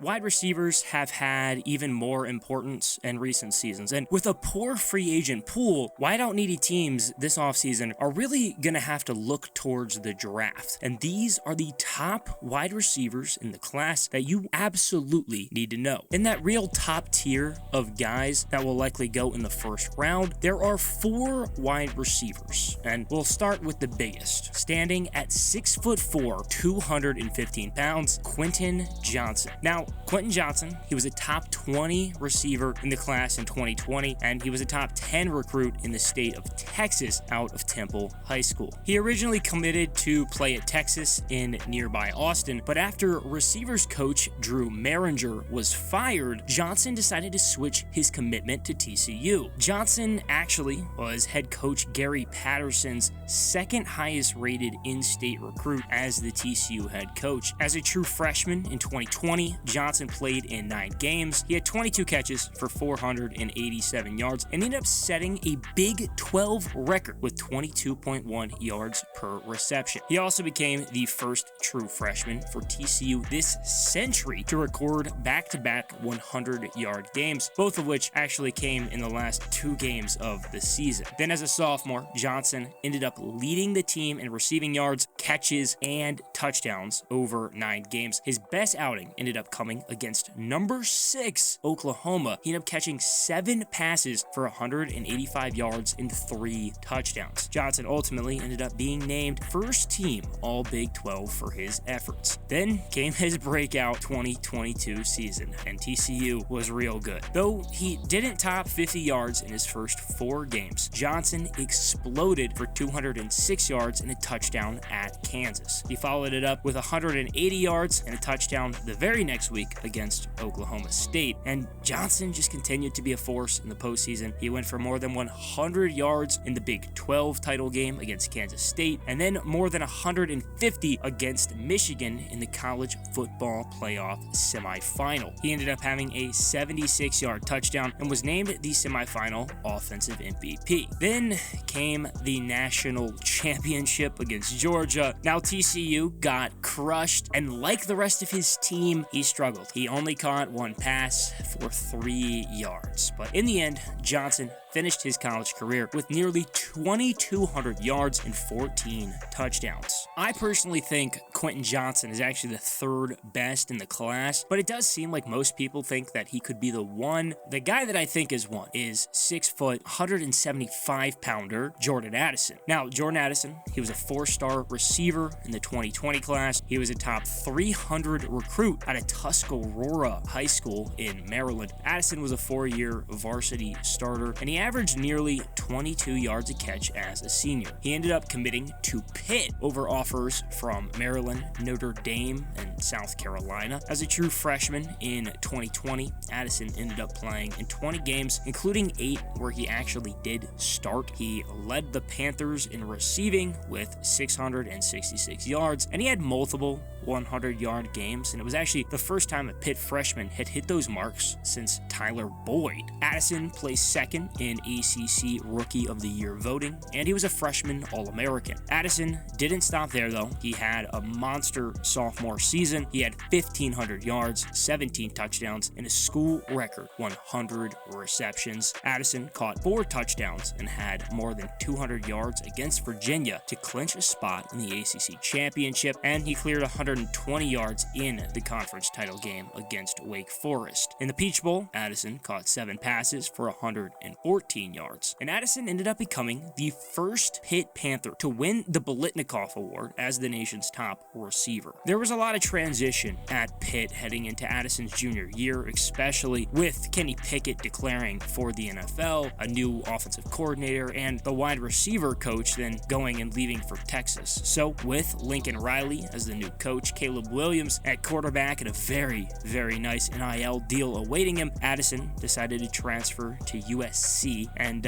Wide receivers have had even more importance in recent seasons, and with a poor free agent pool, wideout needy teams this offseason are really going to have to look towards the draft. And these are the top wide receivers in the class that you absolutely need to know. In that real top tier of guys that will likely go in the first round, there are 4 wide receivers, and we'll start with the biggest. Standing at 6'4", 215 pounds, Quentin Johnson. Now, Quentin Johnson, he was a top 20 receiver in the class in 2020, and he was a top 10 recruit in the state of Texas out of Temple High School. He originally committed to play at Texas in nearby Austin, but after receivers coach Drew Maringer was fired, Johnson decided to switch his commitment to TCU. Johnson actually was head coach Gary Patterson's second highest rated in-state recruit as the TCU head coach. As a true freshman in 2020, Johnson played in 9 games. He had 22 catches for 487 yards and ended up setting a Big 12 record with 22.1 yards per reception. He also became the first true freshman for TCU this century to record back-to-back 100-yard games, both of which actually came in the last 2 games of the season. Then as a sophomore, Johnson ended up leading the team in receiving yards, catches, and touchdowns over 9 games. His best outing ended up coming against number 6 Oklahoma. He ended up catching 7 passes for 185 yards and 3 touchdowns. Johnson ultimately ended up being named first team All Big 12 for his efforts. Then came his breakout 2022 season, and TCU was real good. Though he didn't top 50 yards in his first 4 games, Johnson exploded for 206 yards and a touchdown at Kansas. He followed it up with 180 yards and a touchdown the very next week against Oklahoma State, and Johnson just continued to be a force in the postseason. He went for more than 100 yards in the Big 12 title game against Kansas State, and then more than 150 against Michigan in the college football playoff semifinal. He ended up having a 76-yard touchdown and was named the semifinal offensive MVP. Then came the national championship against Georgia. Now TCU got crushed, and like the rest of his team, he struggled. He only caught 1 pass for 3 yards. But in the end, Johnson finished his college career with nearly 2,200 yards and 14 touchdowns. I personally think Quentin Johnson is actually the 3rd best in the class, but it does seem like most people think that he could be the one. The guy that I think is one is 6 foot, 175 pounder Jordan Addison. Now, Jordan Addison, he was a 4-star receiver in the 2020 class. He was a top 300 recruit at a Tuscarora High School in Maryland. Addison was a 4-year varsity starter, and he averaged nearly 22 yards a catch as a senior. He ended up committing to Pitt over offers from Maryland, Notre Dame, and South Carolina. As a true freshman in 2020, Addison ended up playing in 20 games, including 8 where he actually did start. He led the Panthers in receiving with 666 yards, and he had multiple 100-yard games, and it was actually the first time a Pitt freshman had hit those marks since Tyler Boyd. Addison placed 2nd in ACC Rookie of the Year voting, and he was a freshman All-American. Addison didn't stop there, though. He had a monster sophomore season. He had 1,500 yards, 17 touchdowns, and a school record 100 receptions. Addison caught 4 touchdowns and had more than 200 yards against Virginia to clinch a spot in the ACC championship, and he cleared 120 yards in the conference title game against Wake Forest. In the Peach Bowl, Addison caught 7 passes for 114 yards, and Addison ended up becoming the first Pitt Panther to win the Biletnikoff Award as the nation's top receiver. There was a lot of transition at Pitt heading into Addison's junior year, especially with Kenny Pickett declaring for the NFL, a new offensive coordinator, and the wide receiver coach then going and leaving for Texas. So with Lincoln Riley as the new coach, Caleb Williams at quarterback, and a very, very nice NIL deal awaiting him, Addison decided to transfer to USC. And,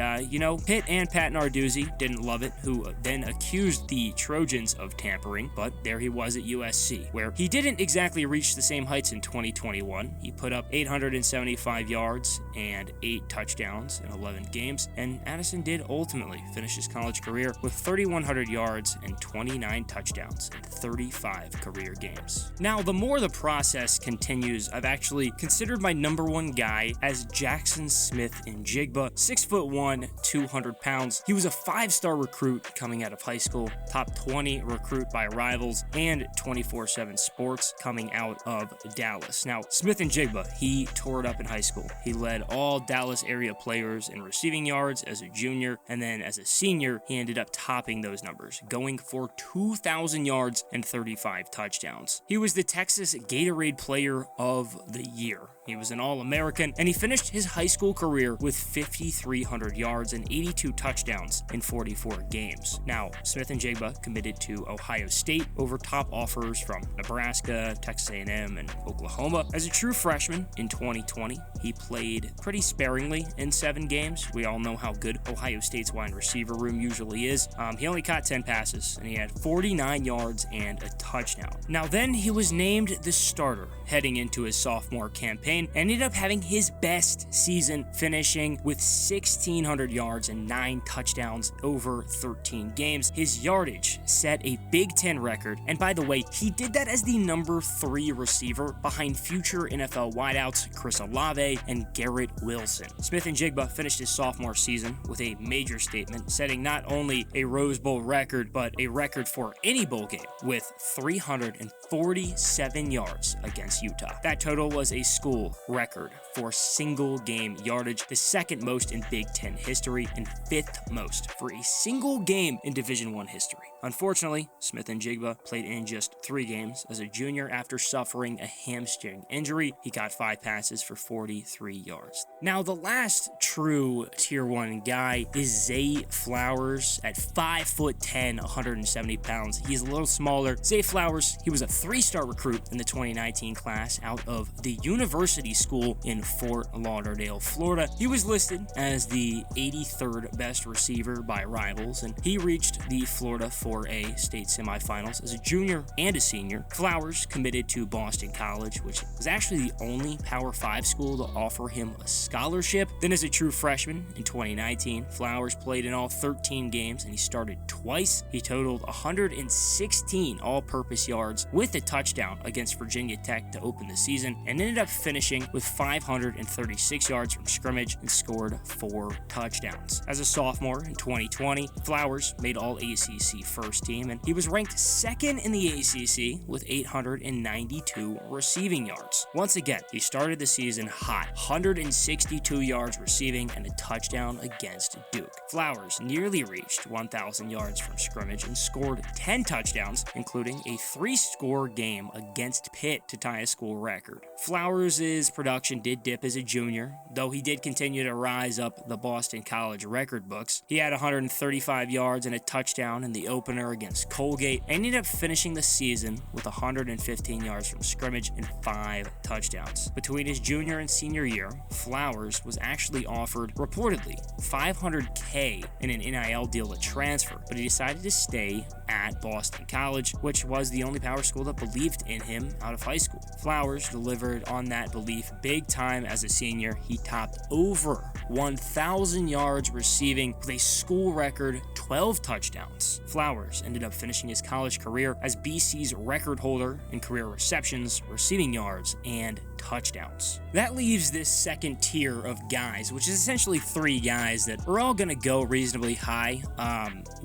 Pitt and Pat Narduzzi didn't love it, who then accused the Trojans of tampering, but there he was at USC, where he didn't exactly reach the same heights in 2021. He put up 875 yards and 8 touchdowns in 11 games, and Addison did ultimately finish his college career with 3,100 yards and 29 touchdowns in 35 career games. Now, the more the process continues, I've actually considered my number one guy as Jackson Smith-Njigba, 6'1", 200 pounds. He was a 5-star recruit coming out of high school, top 20 recruit by Rivals, and 24/7 Sports coming out of Dallas. Now, Smith-Njigba, he tore it up in high school. He led all Dallas area players in receiving yards as a junior, and then as a senior, he ended up topping those numbers, going for 2,000 yards and 35 touchdowns. He was the Texas Gatorade Player of the Year. He was an All-American, and he finished his high school career with 5,300 yards and 82 touchdowns in 44 games. Now, Smith-Njigba committed to Ohio State over top offers from Nebraska, Texas A&M, and Oklahoma. As a true freshman in 2020, he played pretty sparingly in 7 games. We all know how good Ohio State's wide receiver room usually is. He only caught 10 passes, and he had 49 yards and a touchdown. Now then, he was named the starter heading into his sophomore campaign, and ended up having his best season, finishing with 1,600 yards and 9 touchdowns over 13 games. His yardage set a Big Ten record, and by the way, he did that as the number 3 receiver behind future NFL wideouts Chris Olave and Garrett Wilson. Smith-Njigba finished his sophomore season with a major statement, setting not only a Rose Bowl record, but a record for any bowl game with 347 yards against Utah. That total was a school record for single game yardage, the 2nd most in Big Ten history and 5th most for a single game in Division I history. Unfortunately, Smith-Njigba played in just 3 games as a junior after suffering a hamstring injury. He got 5 passes for 43 yards. Now, the last true Tier 1 guy is Zay Flowers at 5'10", 170 pounds. He's a little smaller. Zay Flowers, he was a 3-star recruit in the 2019 class out of the University School in Fort Lauderdale, Florida. He was listed as the 83rd best receiver by Rivals, and he reached the Florida 4A state semifinals as a junior and a senior. Flowers committed to Boston College, which was actually the only Power 5 school to offer him a scholarship. Then as a true freshman in 2019, Flowers played in all 13 games, and he started twice. He totaled 116 all-purpose yards with a touchdown against Virginia Tech to open the season, and ended up finishing with 536 yards from scrimmage and scored 4 touchdowns. As a sophomore in 2020, Flowers made All-ACC first team, and he was ranked 2nd in the ACC with 892 receiving yards. Once again, he started the season hot, 162 yards receiving and a touchdown against Duke. Flowers nearly reached 1,000 yards from scrimmage and scored 10 touchdowns, including a 3-score game against Pitt to tie a school record. Flowers' production did dip as a junior, though he did continue to rise up the Boston College record books. He had 135 yards and a touchdown in the opener against Colgate, and ended up finishing the season with 115 yards from scrimmage and 5 touchdowns. Between his junior and senior year, Flowers was actually offered, reportedly, $500K in an NIL deal to transfer, but he decided to stay at Boston College, which was the only power school that believed in him out of high school. Flowers delivered on that belief big time as a senior. He topped over 1,000 yards receiving with a school record 12 touchdowns. Flowers ended up finishing his college career as BC's record holder in career receptions, receiving yards, and touchdowns. That leaves this second tier of guys, which is essentially 3 guys that are all going to go reasonably high.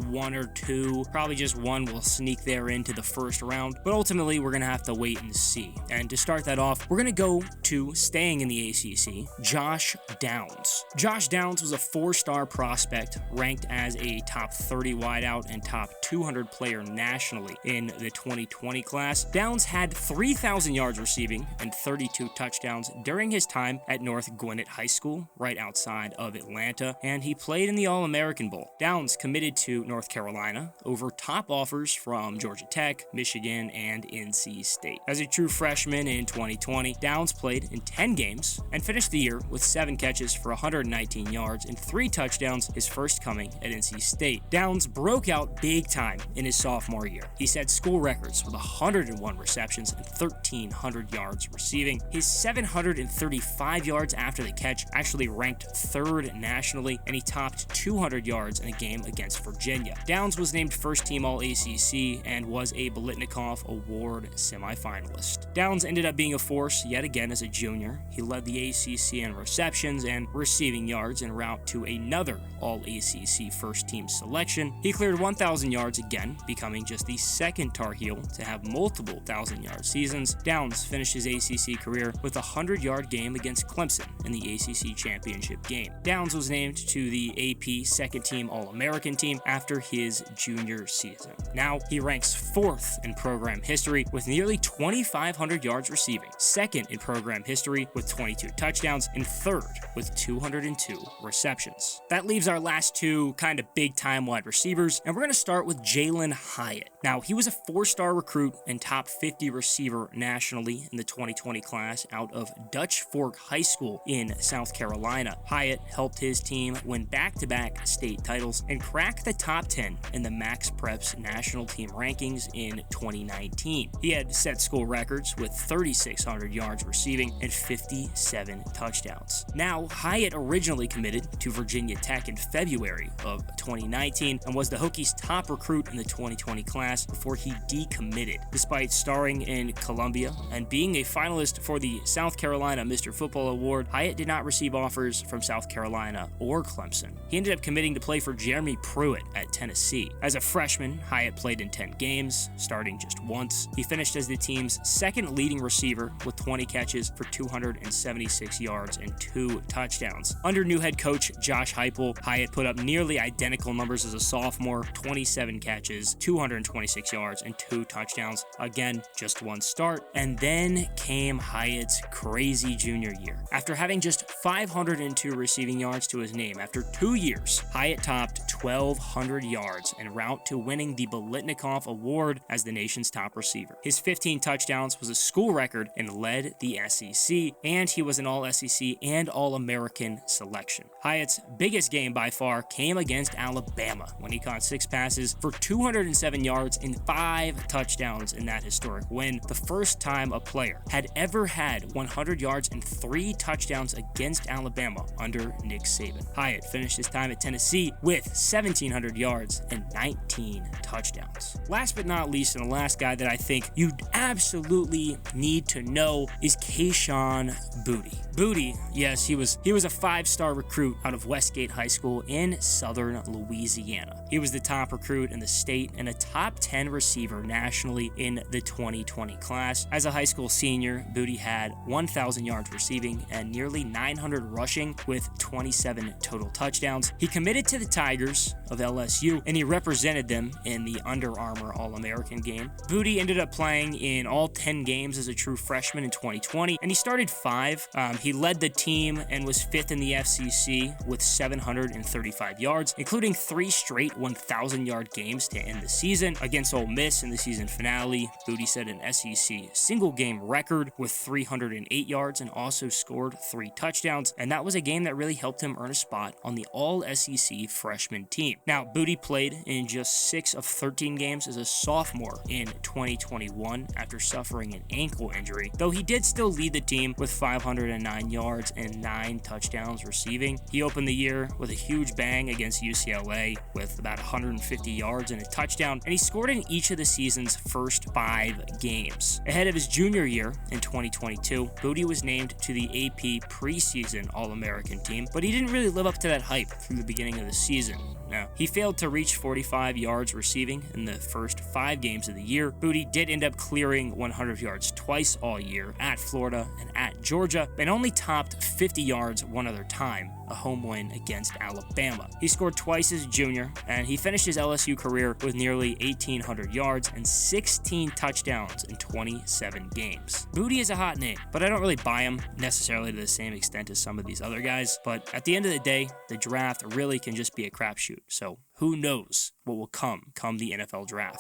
1 or 2, probably just 1 will sneak there into the first round, but ultimately we're going to have to wait and see. And to start that off, we're going to go to, staying in the ACC, Josh Downs. Josh Downs was a 4-star prospect ranked as a top 30 wideout and top 200 player nationally in the 2020 class. Downs had 3,000 yards receiving and 32 touchdowns during his time at North Gwinnett High School, right outside of Atlanta, and he played in the All-American Bowl. Downs committed to North Carolina over top offers from Georgia Tech, Michigan, and NC State. As a true freshman in 2020, Downs played in 10 games and finished the year with 7 catches for 119 yards and 3 touchdowns, his first coming at NC State. Downs broke out big time in his sophomore year. He set school records with 101 receptions and 1,300 yards receiving. His 735 yards after the catch actually ranked 3rd nationally, and he topped 200 yards in a game against Virginia. Downs was named first team All-ACC and was a Biletnikoff Award semifinalist. Downs ended up being a force yet again as a junior. He led the ACC in receptions and receiving yards en route to another All-ACC first team selection. He cleared 1,000 yards again, becoming just the second Tar Heel to have multiple 1,000-yard seasons. Downs finished his ACC career with a 100-yard game against Clemson in the ACC championship game. Downs was named to the AP second-team All-American team after his junior season. Now, he ranks 4th in program history with nearly 2,500 yards receiving, 2nd in program history with 22 touchdowns, and 3rd with 202 receptions. That leaves our last two kind of big-time wide receivers, and we're going to start with Jalen Hyatt. Now, he was a 4-star recruit and top 50 receiver nationally in the 2020 class out of Dutch Fork High School in South Carolina. Hyatt helped his team win back-to-back state titles and crack the top 10 in the Max Preps national team rankings in 2019. He had set school records with 3,600 yards receiving and 57 touchdowns. Now, Hyatt originally committed to Virginia Tech in February of 2019 and was the Hokies' top recruit in the 2020 class before he decommitted. Despite starring in Columbia and being a finalist for the South Carolina Mr. Football Award, Hyatt did not receive offers from South Carolina or Clemson. He ended up committing to play for Jeremy Pruitt at Tennessee. As a freshman, Hyatt played in 10 games, starting just once. He finished as the team's 2nd leading receiver with 20 catches for 276 yards and 2 touchdowns. Under new head coach Josh Heupel, Hyatt put up nearly identical numbers as a sophomore, 27 catches, 226 yards, and 2 touchdowns. Again, just one start. And then came Hyatt's crazy junior year. After having just 502 receiving yards to his name after 2 years, Hyatt topped 1,200 yards en route to winning the Biletnikoff Award as the nation's top receiver. His 15 touchdowns was a school record and led the SEC, and he was an All-SEC and All-American selection. Hyatt's biggest game by far came against Alabama when he caught 6 passes for 207 yards and 5 touchdowns in that historic win, the first time a player had ever had 100 yards and 3 touchdowns against Alabama under Nick Saban. Hyatt finished his time at Tennessee with 1,700 yards and 19 touchdowns. Last but not least, and the last guy that I think you absolutely need to know is KeShawn Booty. Booty, yes, he was a 5-star recruit out of Westgate High School in southern Louisiana. He was the top recruit in the state and a top 10 receiver nationally in the 2020 class. As a high school senior, Booty had 1,000 yards receiving and nearly 900 rushing with 27 total touchdowns. He committed to the Tigers of LSU and he represented them in the Under Armour All-American game. Booty ended up playing in all 10 games as a true freshman in 2020 and he started 5. He led the team and was 5th in the FCC with 735 yards, including 3 straight 1,000-yard games to end the season. Against Ole Miss in the season finale, Booty set an SEC single-game record with 308 yards and also scored 3 touchdowns, and that was a game that really helped him earn a spot on the All-SEC freshman team. Now, Booty played in just 6 of 13 games as a sophomore in 2021 after suffering an ankle injury, though he did still lead the team with 509 yards and 9 touchdowns receiving. He opened the year with a huge bang against UCLA with about 150 yards and a touchdown, and he scored in each of the season's first 5 games. Ahead of his junior year in 2022, Booty was named to the AP preseason All-American team, but he didn't really live up to that hype through the beginning of the season. Now, he failed to reach 45 yards receiving in the first 5 games of the year. Booty did end up clearing 100 yards twice all year at Florida and at Georgia, and only topped 50 yards one other time, a home win against Alabama. He scored twice as a junior, and he finished his LSU career with nearly 1,800 yards and 16 touchdowns in 27 games. Booty is a hot name, but I don't really buy him necessarily to the same extent as some of these other guys, but at the end of the day, the draft really can just be a crapshoot, so who knows what will come the NFL draft.